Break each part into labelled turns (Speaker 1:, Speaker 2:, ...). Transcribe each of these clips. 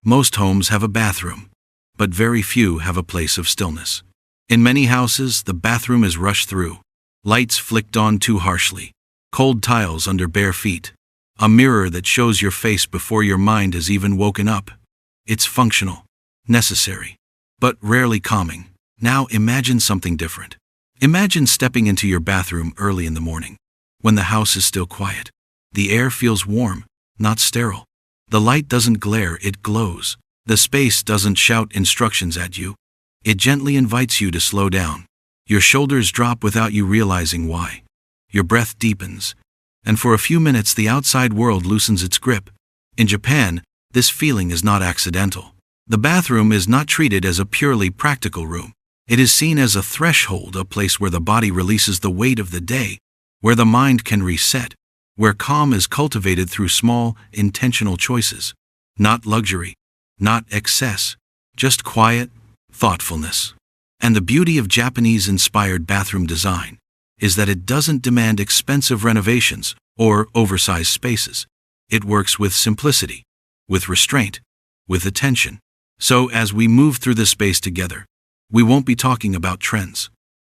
Speaker 1: Most homes have a bathroom, but very few have a place of stillness. In many houses, the bathroom is rushed through, lights flicked on too harshly, cold tiles under bare feet, a mirror that shows your face before your mind has even woken up. It's functional, necessary, but rarely calming. Now imagine something different. Imagine stepping into your bathroom early in the morning, when the house is still quiet. The air feels warm, not sterile. The light doesn't glare, it glows. The space doesn't shout instructions at you. It gently invites you to slow down. Your shoulders drop without you realizing why. Your breath deepens, and for a few minutes the outside world loosens its grip. In Japan, this feeling is not accidental. The bathroom is not treated as a purely practical room. It is seen as a threshold, a place where the body releases the weight of the day, where the mind can reset, where calm is cultivated through small, intentional choices. Not luxury, not excess, just quiet, thoughtfulness. And the beauty of Japanese-inspired bathroom design is that it doesn't demand expensive renovations or oversized spaces. It works with simplicity, with restraint, with attention. So as we move through this space together, we won't be talking about trends.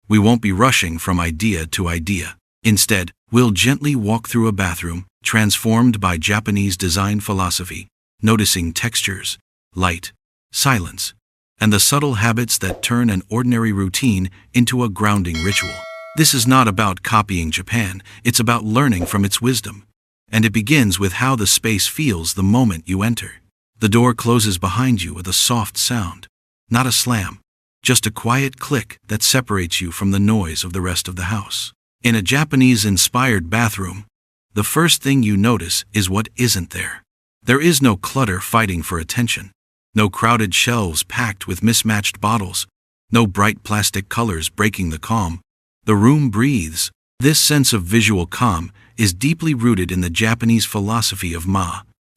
Speaker 1: We won't be rushing from idea to idea. Instead, we'll gently walk through a bathroom transformed by Japanese design philosophy, noticing textures, light, silence, and the subtle habits that turn an ordinary routine into a grounding ritual. This is not about copying Japan, it's about learning from its wisdom. And it begins with how the space feels the moment you enter. The door closes behind you with a soft sound, not a slam, just a quiet click that separates you from the noise of the rest of the house. In a Japanese-inspired bathroom, the first thing you notice is what isn't there. There is no clutter fighting for attention, no crowded shelves packed with mismatched bottles, no bright plastic colors breaking the calm. The room breathes. This sense of visual calm is deeply rooted in the Japanese philosophy of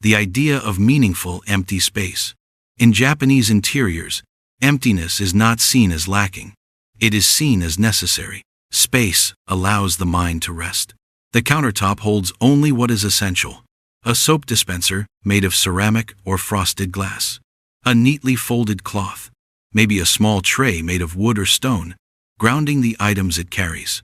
Speaker 1: the idea of meaningful empty space. In Japanese interiors, emptiness is not seen as lacking. It is seen as necessary. Space allows the mind to rest. The countertop holds only what is essential. A soap dispenser made of ceramic or frosted glass. A neatly folded cloth. Maybe a small tray made of wood or stone, grounding the items it carries.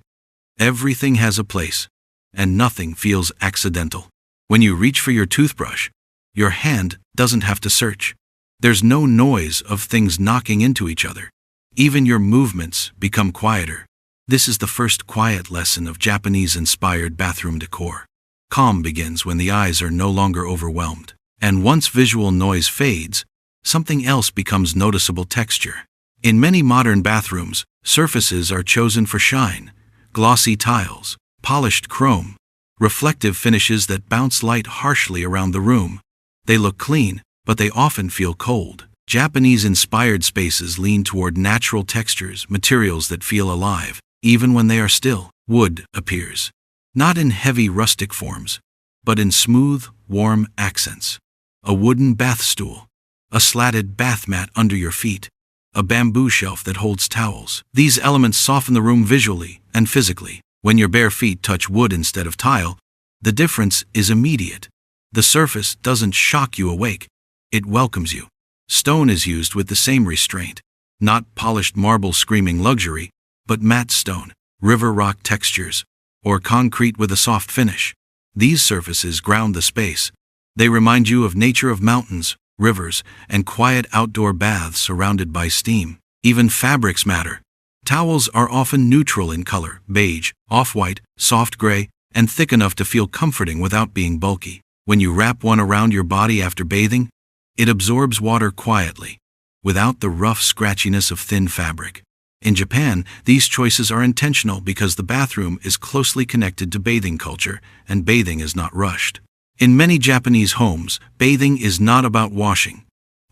Speaker 1: Everything has a place, and nothing feels accidental. When you reach for your toothbrush, your hand doesn't have to search. There's no noise of things knocking into each other. Even your movements become quieter. This is the first quiet lesson of Japanese-inspired bathroom decor. Calm begins when the eyes are no longer overwhelmed. And once visual noise fades, something else becomes noticeable: texture. In many modern bathrooms, surfaces are chosen for shine, glossy tiles, polished chrome, reflective finishes that bounce light harshly around the room. They look clean, but they often feel cold. Japanese-inspired spaces lean toward natural textures, materials that feel alive, even when they are still. Wood appears, not in heavy rustic forms, but in smooth, warm accents. A wooden bath stool, a slatted bath mat under your feet, a bamboo shelf that holds towels. These elements soften the room visually and physically. When your bare feet touch wood instead of tile, the difference is immediate. The surface doesn't shock you awake, it welcomes you. Stone is used with the same restraint, not polished marble screaming luxury, but matte stone, river rock textures, or concrete with a soft finish. These surfaces ground the space. They remind you of nature, of mountains, rivers, and quiet outdoor baths surrounded by steam. Even fabrics matter. Towels are often neutral in color, beige, off-white, soft gray, and thick enough to feel comforting without being bulky. When you wrap one around your body after bathing, it absorbs water quietly, without the rough scratchiness of thin fabric. In Japan, these choices are intentional because the bathroom is closely connected to bathing culture, and bathing is not rushed. In many Japanese homes, bathing is not about washing.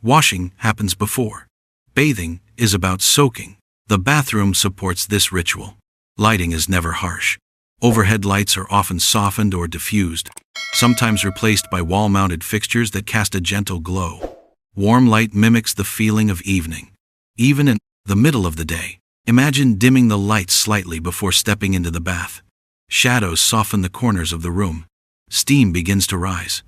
Speaker 1: Washing happens before. Bathing is about soaking. The bathroom supports this ritual. Lighting is never harsh. Overhead lights are often softened or diffused, sometimes replaced by wall-mounted fixtures that cast a gentle glow. Warm light mimics the feeling of evening. Even in the middle of the day, imagine dimming the lights slightly before stepping into the bath. Shadows soften the corners of the room. Steam begins to rise.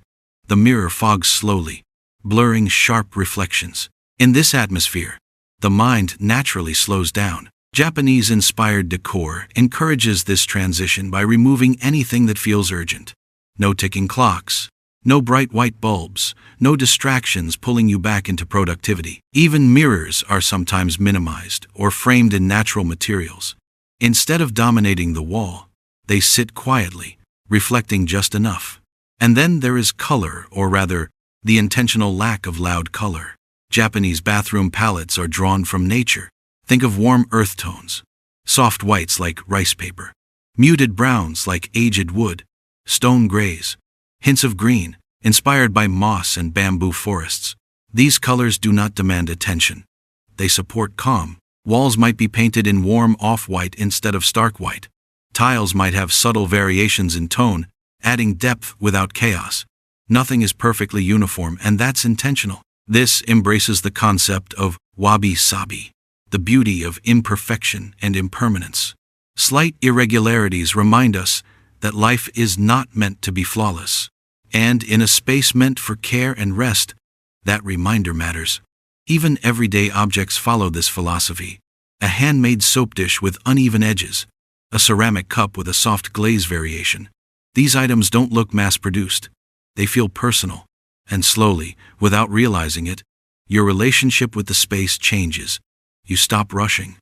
Speaker 1: The mirror fogs slowly, blurring sharp reflections. In this atmosphere, the mind naturally slows down. Japanese-inspired decor encourages this transition by removing anything that feels urgent. No ticking clocks, no bright white bulbs, no distractions pulling you back into productivity. Even mirrors are sometimes minimized or framed in natural materials. Instead of dominating the wall, they sit quietly, reflecting just enough. And then there is color, or rather, the intentional lack of loud color. Japanese bathroom palettes are drawn from nature. Think of warm earth tones, soft whites like rice paper, muted browns like aged wood, stone grays, hints of green, inspired by moss and bamboo forests. These colors do not demand attention. They support calm. Walls might be painted in warm off-white instead of stark white. Tiles might have subtle variations in tone, adding depth without chaos. Nothing is perfectly uniform, and that's intentional. This embraces the concept of wabi-sabi, the beauty of imperfection and impermanence. Slight irregularities remind us that life is not meant to be flawless. And in a space meant for care and rest, that reminder matters. Even everyday objects follow this philosophy. A handmade soap dish with uneven edges, a ceramic cup with a soft glaze variation. These items don't look mass-produced. They feel personal. And slowly, without realizing it, your relationship with the space changes. You stop rushing.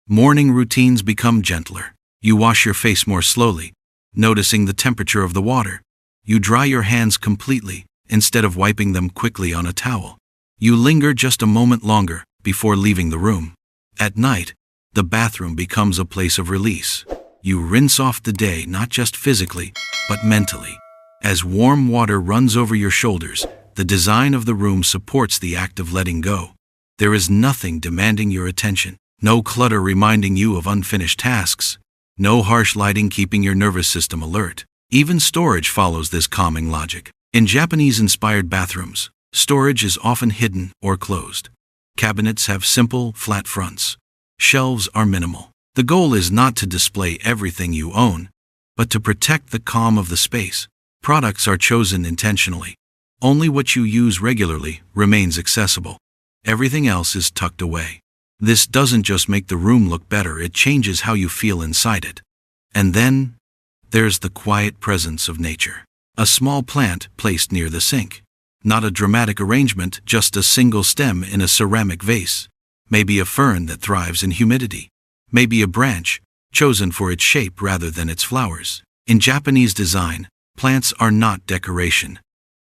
Speaker 1: Morning routines become gentler. You wash your face more slowly, noticing the temperature of the water. You dry your hands completely, instead of wiping them quickly on a towel. You linger just a moment longer before leaving the room. At night, the bathroom becomes a place of release. You rinse off the day not just physically, but mentally. As warm water runs over your shoulders, the design of the room supports the act of letting go. There is nothing demanding your attention, no clutter reminding you of unfinished tasks, no harsh lighting keeping your nervous system alert. Even storage follows this calming logic. In Japanese-inspired bathrooms, storage is often hidden or closed. Cabinets have simple, flat fronts. Shelves are minimal. The goal is not to display everything you own, but to protect the calm of the space. Products are chosen intentionally. Only what you use regularly remains accessible. Everything else is tucked away. This doesn't just make the room look better, it changes how you feel inside it. And then, there's the quiet presence of nature. A small plant placed near the sink. Not a dramatic arrangement, just a single stem in a ceramic vase. Maybe a fern that thrives in humidity. Maybe a branch, chosen for its shape rather than its flowers. In Japanese design, plants are not decoration.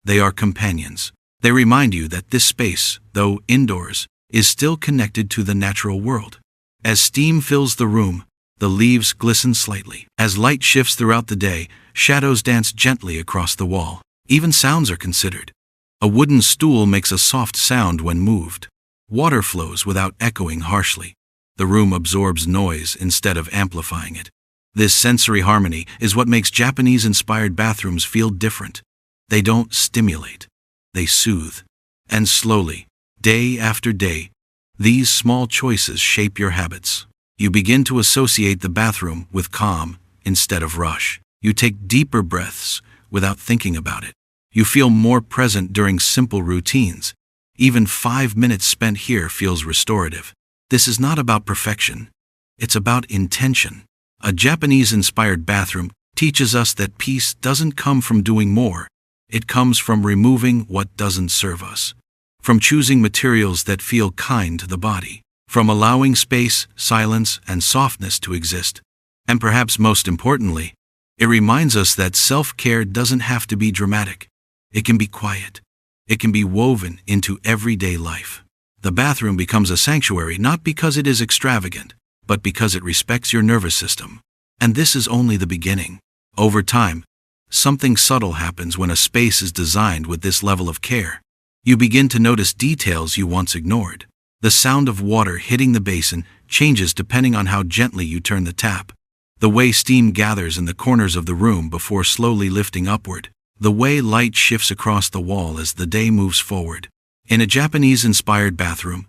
Speaker 1: They are companions. They remind you that this space, though indoors, is still connected to the natural world. As steam fills the room, the leaves glisten slightly. As light shifts throughout the day, shadows dance gently across the wall. Even sounds are considered. A wooden stool makes a soft sound when moved. Water flows without echoing harshly. The room absorbs noise instead of amplifying it. This sensory harmony is what makes Japanese-inspired bathrooms feel different. They don't stimulate. They soothe. And slowly, day after day, these small choices shape your habits. You begin to associate the bathroom with calm instead of rush. You take deeper breaths without thinking about it. You feel more present during simple routines. Even 5 minutes spent here feels restorative. This is not about perfection. It's about intention. A Japanese-inspired bathroom teaches us that peace doesn't come from doing more. It comes from removing what doesn't serve us. From choosing materials that feel kind to the body. From allowing space, silence, and softness to exist. And perhaps most importantly, it reminds us that self-care doesn't have to be dramatic. It can be quiet. It can be woven into everyday life. The bathroom becomes a sanctuary not because it is extravagant, but because it respects your nervous system. And this is only the beginning. Over time, something subtle happens when a space is designed with this level of care. You begin to notice details you once ignored. The sound of water hitting the basin changes depending on how gently you turn the tap. The way steam gathers in the corners of the room before slowly lifting upward. The way light shifts across the wall as the day moves forward. In a Japanese-inspired bathroom,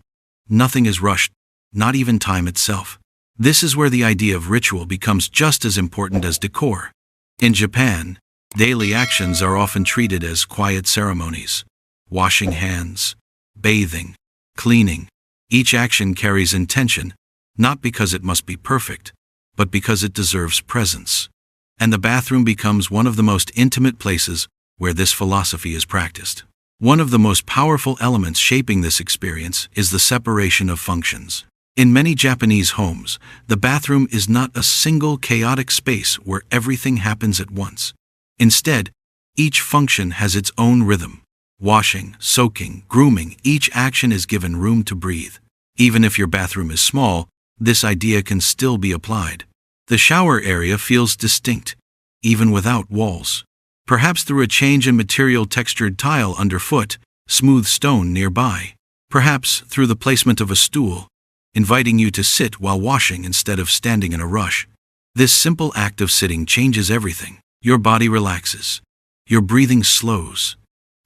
Speaker 1: nothing is rushed, not even time itself. This is where the idea of ritual becomes just as important as decor. In Japan, daily actions are often treated as quiet ceremonies. washing hands, bathing, cleaning. Each action carries intention, not because it must be perfect, but because it deserves presence. And the bathroom becomes one of the most intimate places where this philosophy is practiced. One of the most powerful elements shaping this experience is the separation of functions. In many Japanese homes, the bathroom is not a single chaotic space where everything happens at once. Instead, each function has its own rhythm. Washing, soaking, grooming, each action is given room to breathe. Even if your bathroom is small, this idea can still be applied. The shower area feels distinct, even without walls. Perhaps through a change in material, textured tile underfoot, smooth stone nearby. Perhaps through the placement of a stool, inviting you to sit while washing instead of standing in a rush. This simple act of sitting changes everything. Your body relaxes. Your breathing slows.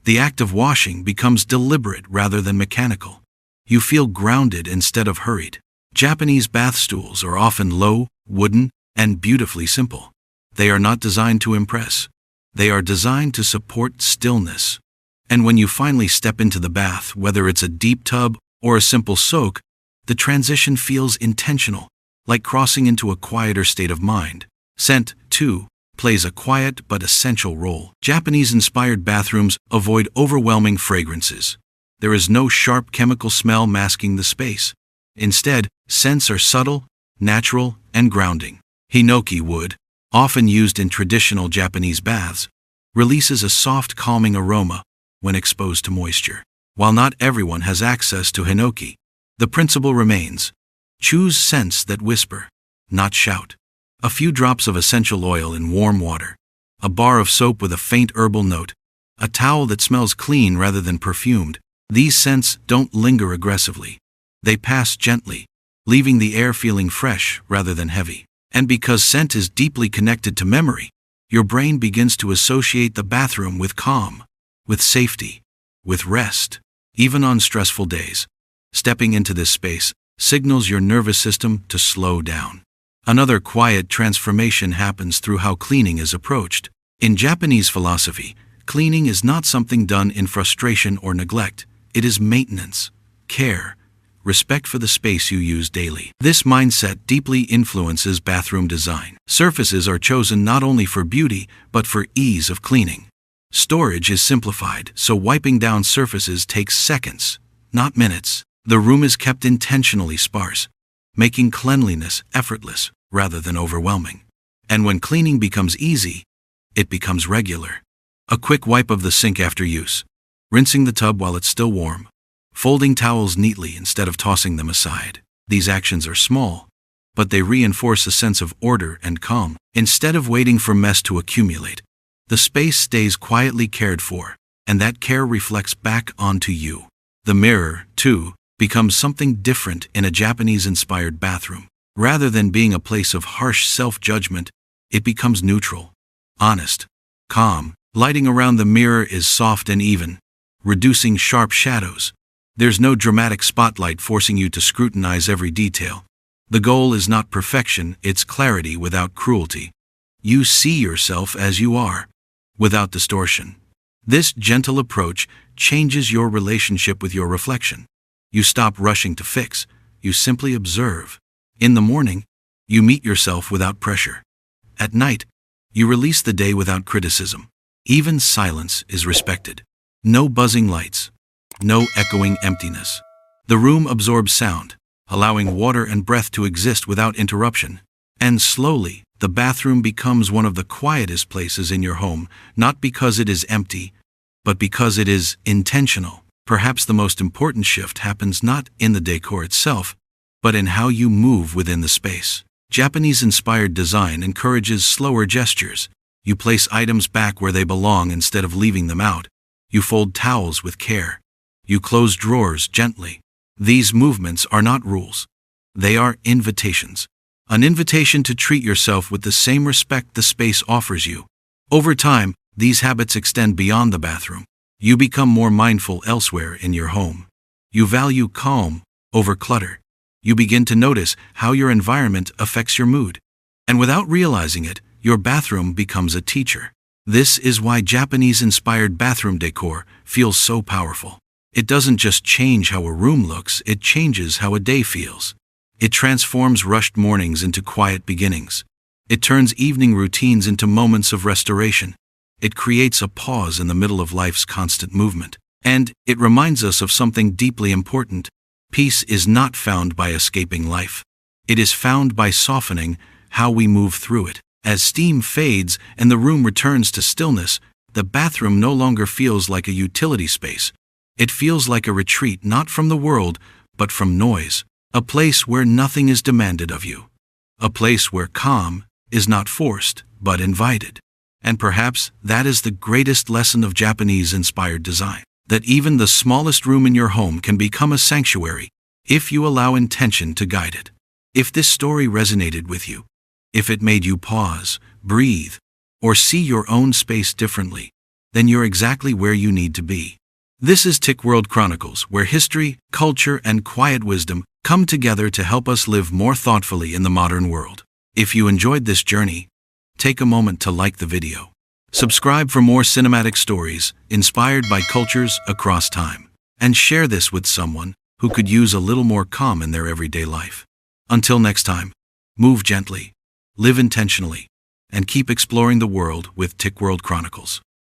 Speaker 1: The act of washing becomes deliberate rather than mechanical. You feel grounded instead of hurried. Japanese bath stools are often low, wooden, and beautifully simple. They are not designed to impress. They are designed to support stillness. And when you finally step into the bath, whether it's a deep tub or a simple soak, the transition feels intentional, like crossing into a quieter state of mind. Scent, too, plays a quiet but essential role. Japanese-inspired bathrooms avoid overwhelming fragrances. There is no sharp chemical smell masking the space. Instead, scents are subtle, natural, and grounding. Hinoki wood, often used in traditional Japanese baths, releases a soft, calming aroma when exposed to moisture. While not everyone has access to hinoki, the principle remains: choose scents that whisper, not shout. A few drops of essential oil in warm water, a bar of soap with a faint herbal note, a towel that smells clean rather than perfumed. These scents don't linger aggressively. They pass gently, leaving the air feeling fresh rather than heavy. And because scent is deeply connected to memory, your brain begins to associate the bathroom with calm, with safety, with rest. Even on stressful days, stepping into this space signals your nervous system to slow down. Another quiet transformation happens through how cleaning is approached. In Japanese philosophy, cleaning is not something done in frustration or neglect. It is maintenance, care, respect for the space you use daily. This mindset deeply influences bathroom design. Surfaces are chosen not only for beauty, but for ease of cleaning. Storage is simplified, so wiping down surfaces takes seconds, not minutes. The room is kept intentionally sparse, making cleanliness effortless rather than overwhelming. And when cleaning becomes easy, it becomes regular. A quick wipe of the sink after use, rinsing the tub while it's still warm, folding towels neatly instead of tossing them aside. These actions are small, but they reinforce a sense of order and calm. Instead of waiting for mess to accumulate, the space stays quietly cared for, and that care reflects back onto you. The mirror, too, becomes something different in a Japanese-inspired bathroom. Rather than being a place of harsh self-judgment, it becomes neutral, honest, calm. Lighting around the mirror is soft and even, reducing sharp shadows. There's no dramatic spotlight forcing you to scrutinize every detail. The goal is not perfection, it's clarity without cruelty. You see yourself as you are, without distortion. This gentle approach changes your relationship with your reflection. You stop rushing to fix, you simply observe. In the morning, you meet yourself without pressure. At night, you release the day without criticism. Even silence is respected. No buzzing lights, no echoing emptiness. The room absorbs sound, allowing water and breath to exist without interruption. And slowly, the bathroom becomes one of the quietest places in your home, not because it is empty, but because it is intentional. Perhaps the most important shift happens not in the decor itself, but in how you move within the space. Japanese-inspired design encourages slower gestures. You place items back where they belong instead of leaving them out. You fold towels with care. You close drawers gently. These movements are not rules. They are invitations. An invitation to treat yourself with the same respect the space offers you. Over time, these habits extend beyond the bathroom. You become more mindful elsewhere in your home. You value calm over clutter. You begin to notice how your environment affects your mood. And without realizing it, your bathroom becomes a teacher. This is why Japanese-inspired bathroom decor feels so powerful. It doesn't just change how a room looks, it changes how a day feels. It transforms rushed mornings into quiet beginnings. It turns evening routines into moments of restoration. It creates a pause in the middle of life's constant movement. And it reminds us of something deeply important. Peace is not found by escaping life. It is found by softening how we move through it. As steam fades and the room returns to stillness, the bathroom no longer feels like a utility space. It feels like a retreat not from the world, but from noise. A place where nothing is demanded of you. A place where calm is not forced, but invited. And perhaps that is the greatest lesson of Japanese-inspired design. That even the smallest room in your home can become a sanctuary, if you allow intention to guide it. If this story resonated with you, if it made you pause, breathe, or see your own space differently, then you're exactly where you need to be. This is Tick World Chronicles, where history, culture, and quiet wisdom come together to help us live more thoughtfully in the modern world. If you enjoyed this journey, take a moment to like the video. Subscribe for more cinematic stories inspired by cultures across time. And share this with someone who could use a little more calm in their everyday life. Until next time, move gently, live intentionally, and keep exploring the world with Tick World Chronicles.